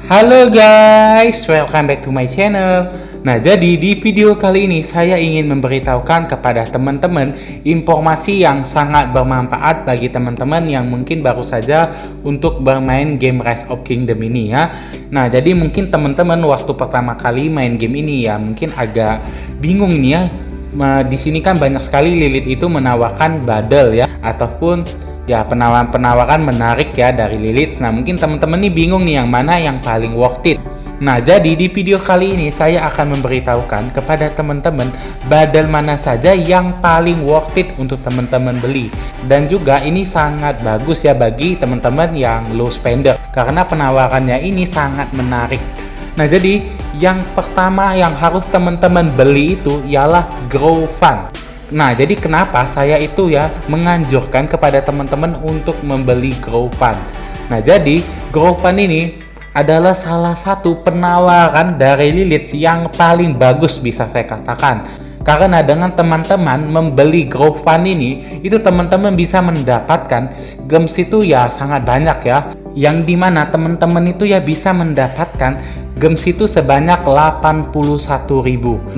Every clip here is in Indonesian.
Halo guys, welcome back to my channel. Nah, jadi di video kali ini saya ingin memberitahukan kepada teman-teman informasi yang sangat bermanfaat bagi teman-teman yang mungkin baru saja untuk bermain game Rise of Kingdom ini ya. Nah, jadi mungkin teman-teman waktu pertama kali main game ini ya mungkin agak bingung nih ya. Di sini kan banyak sekali Lilith itu menawarkan bundle ya, ataupun ya penawaran menarik ya dari Lilith. Nah, mungkin teman-teman nih bingung nih yang mana yang paling worth it. Nah, jadi di video kali ini saya akan memberitahukan kepada teman-teman bundle mana saja yang paling worth it untuk teman-teman beli. Dan juga ini sangat bagus ya bagi teman-teman yang low spender karena penawarannya ini sangat menarik. Nah, jadi yang pertama yang harus teman-teman beli itu ialah Grow Fund. Nah, jadi kenapa saya itu ya menganjurkan kepada teman-teman untuk membeli Grow Fund. Nah, jadi Grow Fund ini adalah salah satu penawaran dari Lilith yang paling bagus bisa saya katakan. Karena dengan teman-teman membeli Grow Fund ini, itu teman-teman bisa mendapatkan gems itu ya sangat banyak ya. Yang dimana teman-teman itu ya bisa mendapatkan gems itu sebanyak 81.000.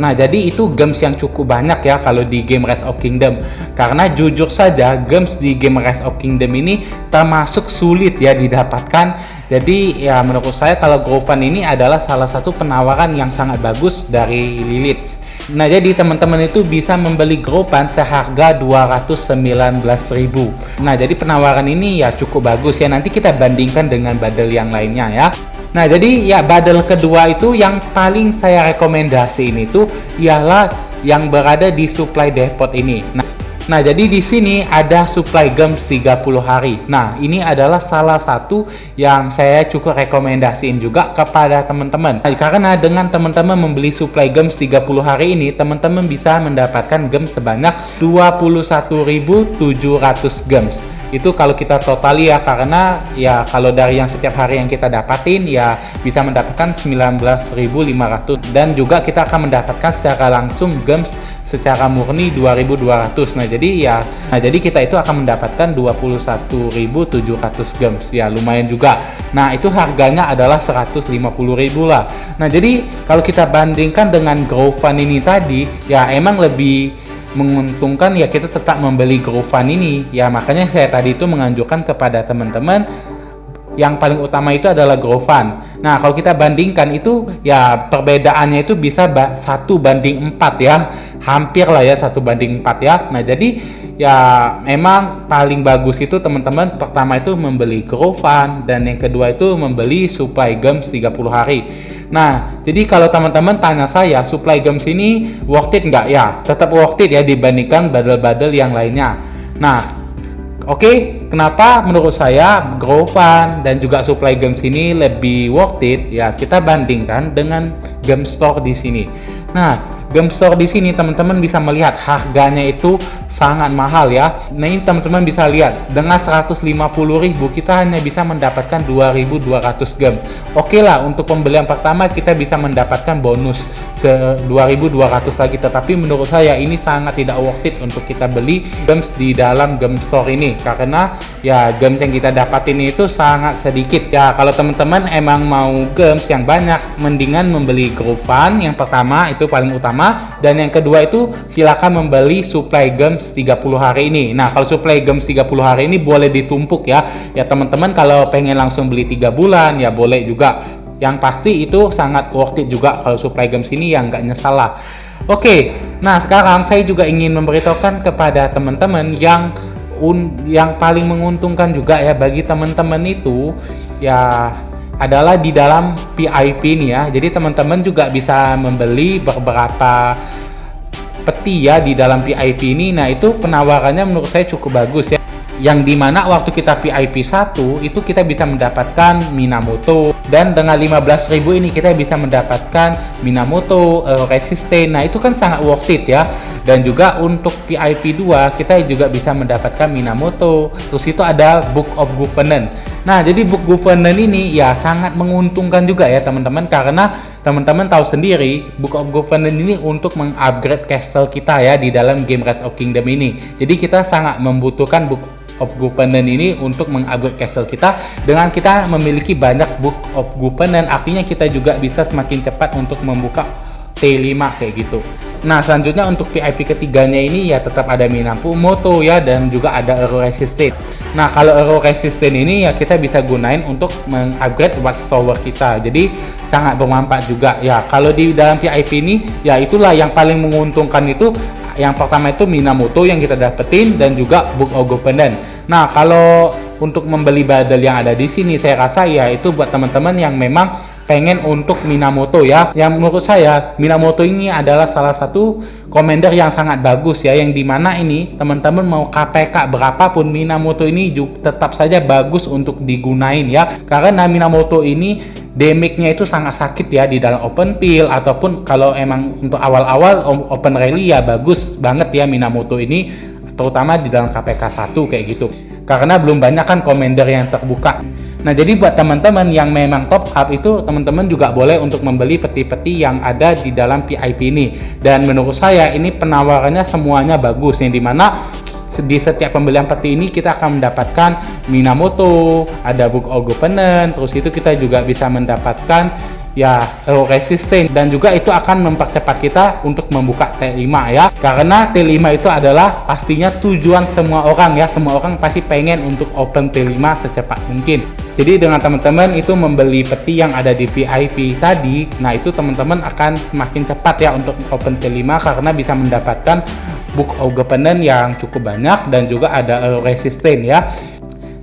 Nah, jadi itu gems yang cukup banyak ya kalau di game Rise of Kingdom. Karena jujur saja gems di game Rise of Kingdom ini termasuk sulit ya didapatkan. Jadi ya menurut saya kalau Grow Fund ini adalah salah satu penawaran yang sangat bagus dari Lilith. Nah, jadi teman-teman itu bisa membeli Grow Fund seharga 219.000. Nah, jadi penawaran ini ya cukup bagus ya. Nanti kita bandingkan dengan bundle yang lainnya ya. Nah, jadi ya bundle kedua itu yang paling saya rekomendasiin itu ialah yang berada di supply depot ini. Nah, jadi di sini ada supply gems 30 hari. Nah, ini adalah salah satu yang saya cukup rekomendasiin juga kepada teman-teman. Karena dengan teman-teman membeli supply gems 30 hari ini, teman-teman bisa mendapatkan gems sebanyak 21.700 gems. Itu kalau kita totali ya, karena ya kalau dari yang setiap hari yang kita dapatin ya bisa mendapatkan 19.500, dan juga kita akan mendapatkan secara langsung gems secara murni 2.200. Nah, jadi kita itu akan mendapatkan 21.700 gems ya, lumayan juga. Nah, itu harganya adalah 150.000 lah. Nah, jadi kalau kita bandingkan dengan Grow Fund ini tadi ya emang lebih menguntungkan ya kita tetap membeli Grow Fund ini ya. Makanya saya tadi itu menganjurkan kepada teman-teman yang paling utama itu adalah Grow Fund. Nah, kalau kita bandingkan itu ya perbedaannya itu bisa 1:4 ya, hampir lah ya 1:4 ya. Nah, jadi ya memang paling bagus itu teman-teman pertama itu membeli Grow Fund, dan yang kedua itu membeli supply gems 30 hari. Nah, jadi kalau teman-teman tanya saya supply gems ini worth it nggak ya? Tetap worth it ya dibandingkan bundle-bundle yang lainnya. Nah, oke, kenapa menurut saya Grow Fund dan juga supply gems ini lebih worth it? Ya, kita bandingkan dengan game store di sini. Nah, game store di sini teman-teman bisa melihat harganya itu sangat mahal ya. Nah, ini teman-teman bisa lihat dengan 150.000 kita hanya bisa mendapatkan 2.200 gems. Oke lah, untuk pembelian pertama kita bisa mendapatkan bonus 2.200 lagi, tetapi menurut saya ini sangat tidak worth it untuk kita beli gems di dalam game store ini, karena ya gems yang kita dapatin itu sangat sedikit ya. Kalau teman-teman emang mau gems yang banyak, mendingan membeli Grow Fund yang pertama, itu paling utama, dan yang kedua itu silakan membeli supply gems 30 hari ini. Nah, kalau supply gems 30 hari ini boleh ditumpuk ya. Ya teman-teman kalau pengen langsung beli 3 bulan ya boleh juga. Yang pasti itu sangat worth it juga kalau supply gems ini yang nggak nyesal lah. Oke, nah sekarang saya juga ingin memberitahukan kepada teman-teman yang paling menguntungkan juga ya bagi teman-teman itu ya adalah di dalam VIP nih ya. Jadi teman-teman juga bisa membeli beberapa peti ya di dalam VIP ini. Nah, itu penawarannya menurut saya cukup bagus ya, yang dimana waktu kita VIP 1 itu kita bisa mendapatkan Minamoto, dan dengan 15.000 ini kita bisa mendapatkan Minamoto, Resistance. Nah, itu kan sangat worth it ya. Dan juga untuk VIP 2 kita juga bisa mendapatkan Minamoto. Terus itu ada Book of Governance. Nah, jadi book governance ini ya sangat menguntungkan juga ya teman-teman, karena teman-teman tahu sendiri Book of Governance ini untuk mengupgrade castle kita ya di dalam game Rise of Kingdom ini. Jadi kita sangat membutuhkan Book of Governance ini untuk mengupgrade castle kita. Dengan kita memiliki banyak Book of Governance, artinya kita juga bisa semakin cepat untuk membuka T5 kayak gitu. Nah, selanjutnya untuk VIP ketiganya ini ya tetap ada Minamoto ya, dan juga ada Error Resistant. Nah, kalau Error Resistant ini ya kita bisa gunain untuk mengupgrade Watchtower kita. Jadi sangat bermanfaat juga ya. Kalau di dalam VIP ini ya itulah yang paling menguntungkan itu. Yang pertama itu Minamoto yang kita dapetin, dan juga Book of Governance. Nah, kalau untuk membeli bundle yang ada di sini, saya rasa ya itu buat teman-teman yang memang pengen untuk Minamoto ya. Yang menurut saya Minamoto ini adalah salah satu commander yang sangat bagus ya, yang dimana ini teman-teman mau KPK berapapun Minamoto ini juga tetap saja bagus untuk digunain ya, karena Minamoto ini damage-nya itu sangat sakit ya di dalam open field, ataupun kalau emang untuk awal-awal open rally ya bagus banget ya Minamoto ini, terutama di dalam KPK 1 kayak gitu, karena belum banyak kan commander yang terbuka. Nah, jadi buat teman-teman yang memang top up itu, teman-teman juga boleh untuk membeli peti-peti yang ada di dalam VIP ini. Dan menurut saya ini penawarannya semuanya bagus, yang dimana di setiap pembelian peti ini kita akan mendapatkan Minamoto, ada Book of Governance, terus itu kita juga bisa mendapatkan ya Error Resistant, dan juga itu akan mempercepat kita untuk membuka T5 ya, karena T5 itu adalah pastinya tujuan semua orang ya. Semua orang pasti pengen untuk open T5 secepat mungkin. Jadi dengan teman-teman itu membeli peti yang ada di VIP tadi, nah itu teman-teman akan semakin cepat ya untuk open T5, karena bisa mendapatkan Book of Governance yang cukup banyak, dan juga ada Error Resistant ya.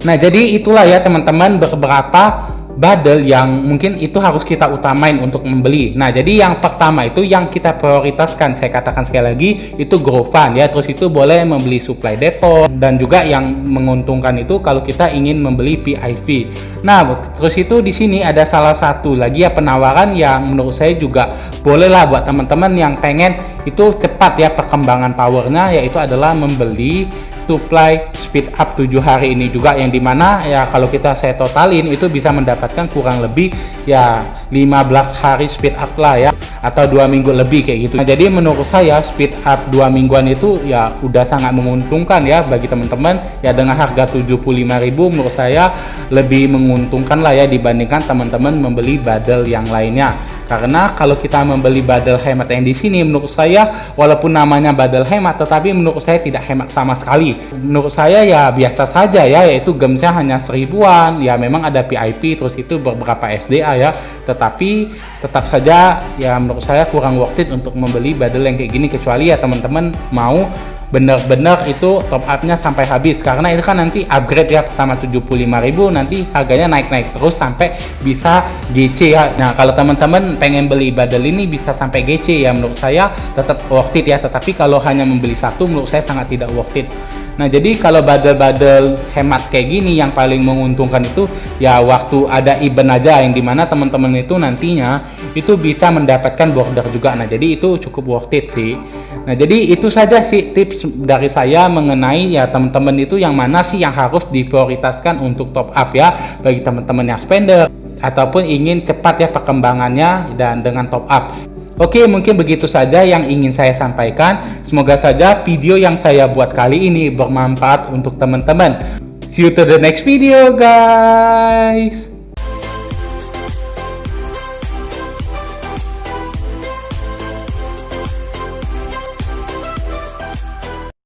Nah, jadi itulah ya teman-teman beberapa bundle yang mungkin itu harus kita utamain untuk membeli. Nah, jadi yang pertama itu yang kita prioritaskan, saya katakan sekali lagi, itu grow fund ya. Terus itu boleh membeli supply depot, dan juga yang menguntungkan itu kalau kita ingin membeli PIV. Nah, terus itu di sini ada salah satu lagi ya penawaran yang menurut saya juga bolehlah buat teman-teman yang pengen itu cepat ya perkembangan powernya, yaitu adalah membeli supply speed up 7 hari ini juga, yang dimana ya kalau saya totalin itu bisa mendapatkan kurang lebih ya 15 hari speed up lah ya, atau 2 minggu lebih kayak gitu. Nah, jadi menurut saya speed up 2 mingguan itu ya udah sangat menguntungkan ya bagi teman-teman ya. Dengan harga 75.000 menurut saya lebih menguntungkan lah ya dibandingkan teman-teman membeli bundle yang lainnya. Karena kalau kita membeli bundle hemat yang di sini, menurut saya walaupun namanya bundle hemat, tetapi menurut saya tidak hemat sama sekali. Menurut saya ya biasa saja ya, yaitu gemsnya hanya 1000-an. Ya memang ada PIP, terus itu beberapa SDA ya, tetapi tetap saja ya menurut saya kurang worth it untuk membeli bundle yang kayak gini, kecuali ya teman-teman mau benar-benar itu top up-nya sampai habis, karena itu kan nanti upgrade ya, pertama 75.000, nanti harganya naik-naik terus sampai bisa GC ya. Nah, kalau teman-teman pengen beli bundle ini bisa sampai GC ya, menurut saya tetap worth it ya, tetapi kalau hanya membeli satu menurut saya sangat tidak worth it. Nah, jadi kalau bundle-bundle hemat kayak gini yang paling menguntungkan itu ya waktu ada event aja, yang dimana teman-teman itu nantinya itu bisa mendapatkan border juga. Nah, jadi itu cukup worth it sih. Nah, jadi itu saja sih tips dari saya mengenai ya teman-teman itu yang mana sih yang harus diprioritaskan untuk top up ya, bagi teman-teman yang spender ataupun ingin cepat ya perkembangannya dan dengan top up. Oke, mungkin begitu saja yang ingin saya sampaikan. Semoga saja video yang saya buat kali ini bermanfaat untuk teman-teman. See you to the next video, guys.